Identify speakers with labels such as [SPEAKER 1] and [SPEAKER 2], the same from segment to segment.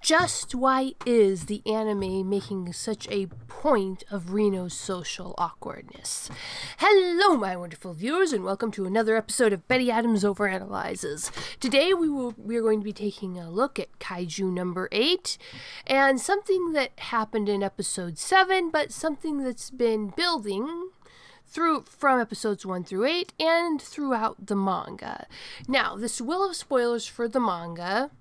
[SPEAKER 1] Just why is the anime making such a point of Reno's social awkwardness? Hello, my wonderful viewers, and welcome to another episode of Betty Adams Overanalyzes. Today we are going to be taking a look at Kaiju number 8, and something that happened in episode 7, but something that's been building from episodes 1 through 8 and throughout the manga. Now, this will have spoilers for the manga,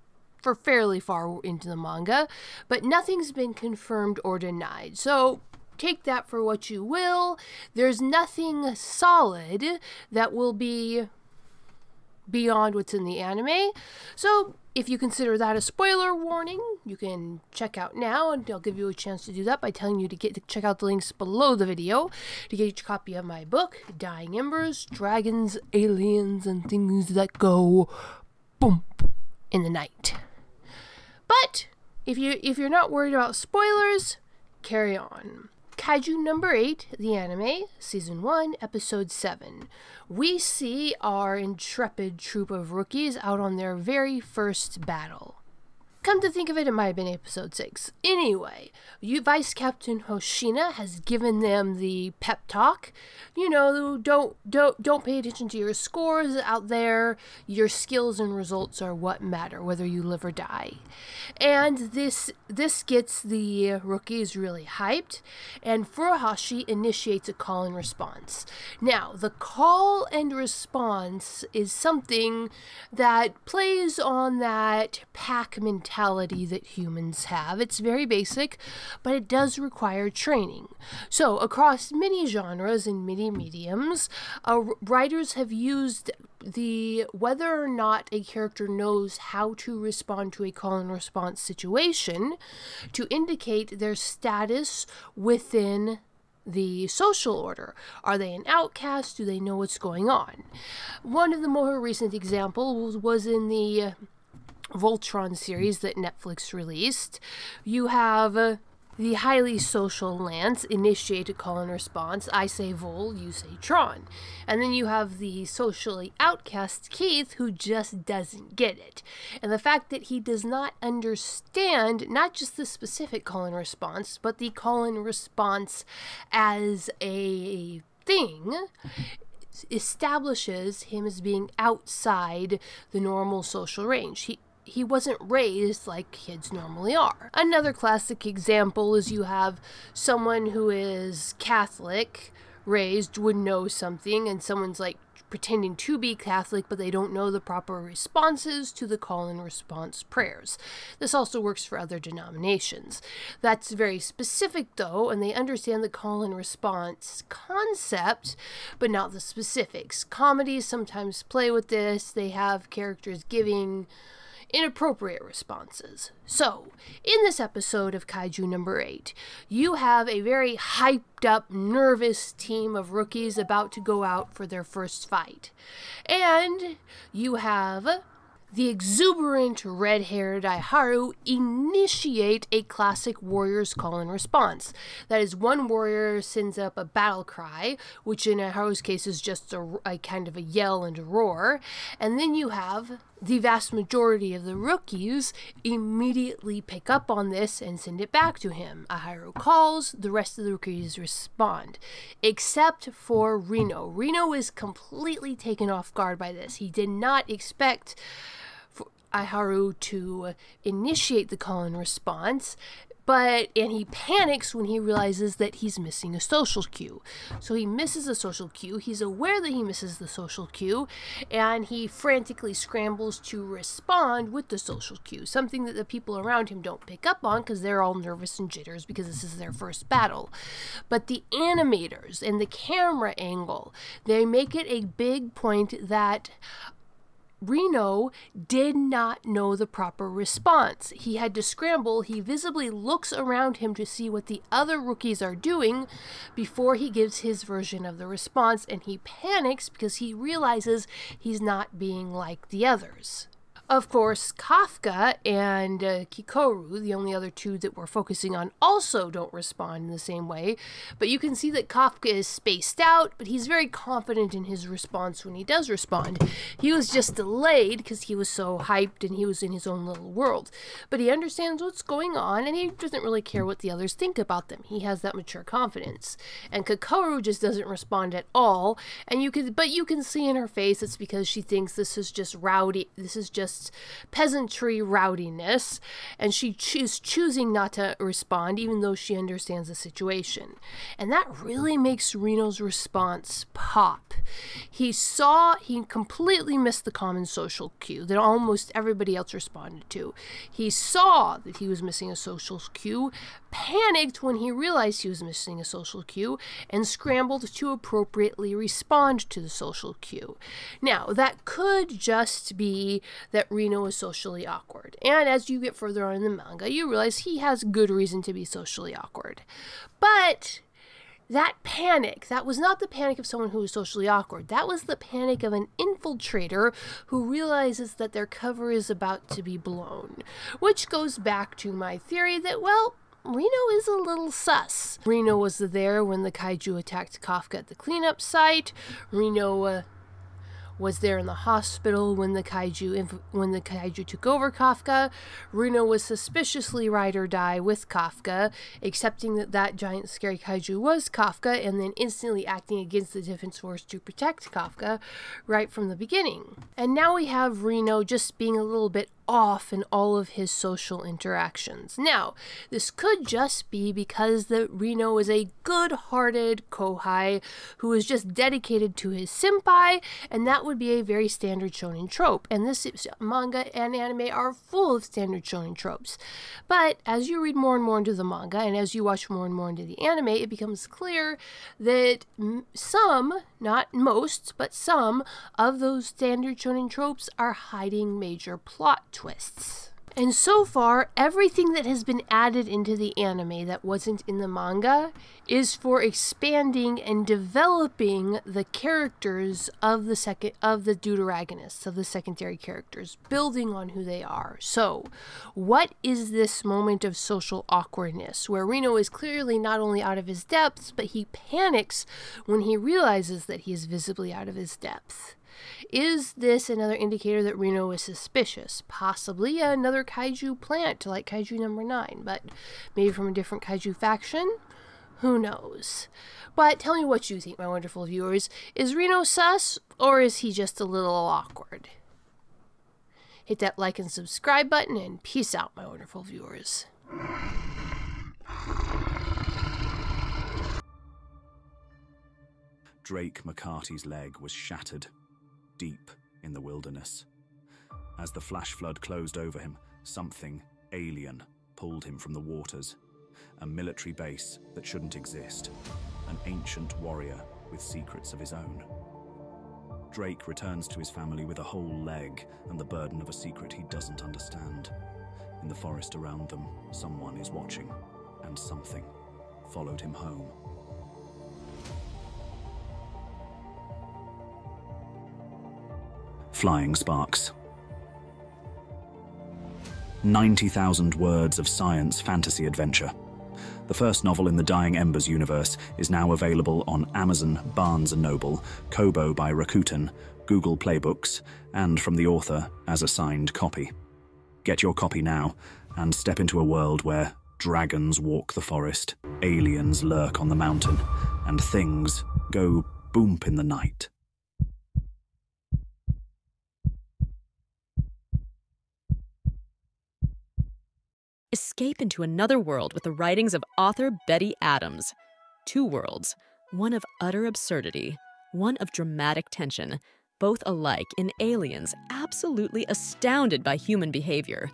[SPEAKER 1] for fairly far into the manga, but nothing's been confirmed or denied. So take that for what you will. There's nothing solid that will be beyond what's in the anime. So if you consider that a spoiler warning, you can check out now, and I'll give you a chance to do that by telling you to check out the links below the video to get your copy of my book, Dying Embers, Dragons, Aliens, and Things That Go Boom in the Night. But if you're not worried about spoilers, carry on. Kaiju number 8, the anime, season 1, episode 7. We see our intrepid troop of rookies out on their very first battle. Come to think of it, it might have been episode 6. Anyway, Vice Captain Hoshina has given them the pep talk. You know, don't pay attention to your scores out there. Your skills and results are what matter, whether you live or die. And this gets the rookies really hyped, and Furuhashi initiates a call and response. Now, the call and response is something that plays on that pack mentality that humans have. It's very basic, but it does require training. So across many genres and many mediums, writers have used whether or not a character knows how to respond to a call and response situation to indicate their status within the social order. Are they an outcast? Do they know what's going on? One of the more recent examples was in the Voltron series that Netflix released. You have the highly social Lance initiate a call and response. I say Vol, you say Tron. And then you have the socially outcast Keith, who just doesn't get it. And the fact that he does not understand not just the specific call and response, but the call and response as a thing establishes him as being outside the normal social range. He wasn't raised like kids normally are. Another classic example is you have someone who is Catholic, raised, would know something, and someone's like pretending to be Catholic, but they don't know the proper responses to the call and response prayers. This also works for other denominations. That's very specific though, and they understand the call and response concept, but not the specifics. Comedies sometimes play with this. They have characters giving inappropriate responses. So, in this episode of Kaiju number 8, you have a very hyped up, nervous team of rookies about to go out for their first fight. And you have the exuberant red-haired Aiharu initiate a classic warrior's call and response. That is, one warrior sends up a battle cry, which in Aiharu's case is just a kind of a yell and a roar, and then you have the vast majority of the rookies immediately pick up on this and send it back to him. Aiharu calls, the rest of the rookies respond, except for Reno. Reno is completely taken off guard by this. He did not expect Aiharu to initiate the call and response, and he panics when he realizes that he's missing a social cue. So he misses a social cue, he's aware that he misses the social cue, and he frantically scrambles to respond with the social cue, something that the people around him don't pick up on because they're all nervous and jitters because this is their first battle. But the animators and the camera angle, they make it a big point that Reno did not know the proper response. He had to scramble. He visibly looks around him to see what the other rookies are doing before he gives his version of the response, and he panics because he realizes he's not being like the others. Of course, Kafka and Kikoru, the only other two that we're focusing on, also don't respond in the same way. But you can see that Kafka is spaced out, but he's very confident in his response when he does respond. He was just delayed because he was so hyped and he was in his own little world. But he understands what's going on and he doesn't really care what the others think about them. He has that mature confidence. And Kikoru just doesn't respond at all. And you can see in her face it's because she thinks this is just rowdy. This is just peasantry rowdiness, and she is choosing not to respond even though she understands the situation. And that really makes Reno's response pop. He completely missed the common social cue that almost everybody else responded to. He saw that he was missing a social cue, panicked when he realized he was missing a social cue, and scrambled to appropriately respond to the social cue. Now, that could just be that Reno is socially awkward. And as you get further on in the manga, you realize he has good reason to be socially awkward. But that panic, that was not the panic of someone who was socially awkward. That was the panic of an infiltrator who realizes that their cover is about to be blown. Which goes back to my theory that, well, Reno is a little sus. Reno was there when the Kaiju attacked Kafka at the cleanup site. Reno was there in the hospital when the Kaiju took over Kafka. Reno was suspiciously ride or die with Kafka, accepting that giant scary Kaiju was Kafka, and then instantly acting against the Defense Force to protect Kafka right from the beginning. And now we have Reno just being a little bit off in all of his social interactions. Now, this could just be because Reno is a good-hearted kohai who is just dedicated to his senpai, and that would be a very standard shonen trope. And this manga and anime are full of standard shonen tropes. But as you read more and more into the manga, and as you watch more and more into the anime, it becomes clear that some, not most, but some of those standard shonen tropes are hiding major plot twists. And so far, everything that has been added into the anime that wasn't in the manga is for expanding and developing the characters of the deuteragonists, of the secondary characters, building on who they are. So, what is this moment of social awkwardness, where Reno is clearly not only out of his depths, but he panics when he realizes that he is visibly out of his depth? Is this another indicator that Reno is suspicious? Possibly another Kaiju plant, like Kaiju number 9, but maybe from a different Kaiju faction? Who knows? But tell me what you think, my wonderful viewers. Is Reno sus, or is he just a little awkward? Hit that like and subscribe button, and peace out, my wonderful viewers.
[SPEAKER 2] Drake McCarty's leg was shattered, deep in the wilderness. As the flash flood closed over him, something alien pulled him from the waters. A military base that shouldn't exist. An ancient warrior with secrets of his own. Drake returns to his family with a whole leg and the burden of a secret he doesn't understand. In the forest around them, someone is watching, and something followed him home. Flying Sparks. 90,000 words of science fantasy adventure. The first novel in the Dying Embers universe is now available on Amazon, Barnes & Noble, Kobo by Rakuten, Google Play Books, and from the author as a signed copy. Get your copy now and step into a world where dragons walk the forest, aliens lurk on the mountain, and things go boomp in the night.
[SPEAKER 3] Escape into another world with the writings of author Betty Adams. Two worlds, one of utter absurdity, one of dramatic tension, both alike in aliens absolutely astounded by human behavior.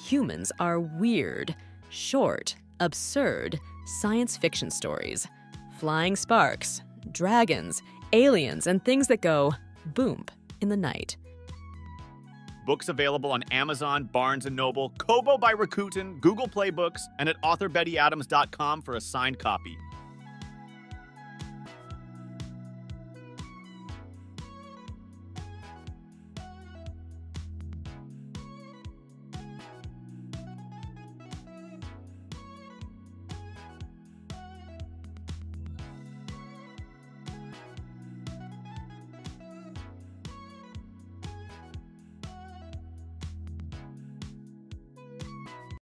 [SPEAKER 3] Humans are weird, short, absurd science fiction stories. Flying sparks, dragons, aliens, and things that go boomp in the night.
[SPEAKER 4] Books available on Amazon, Barnes & Noble, Kobo by Rakuten, Google Play Books, and at authorBettyAdams.com for a signed copy.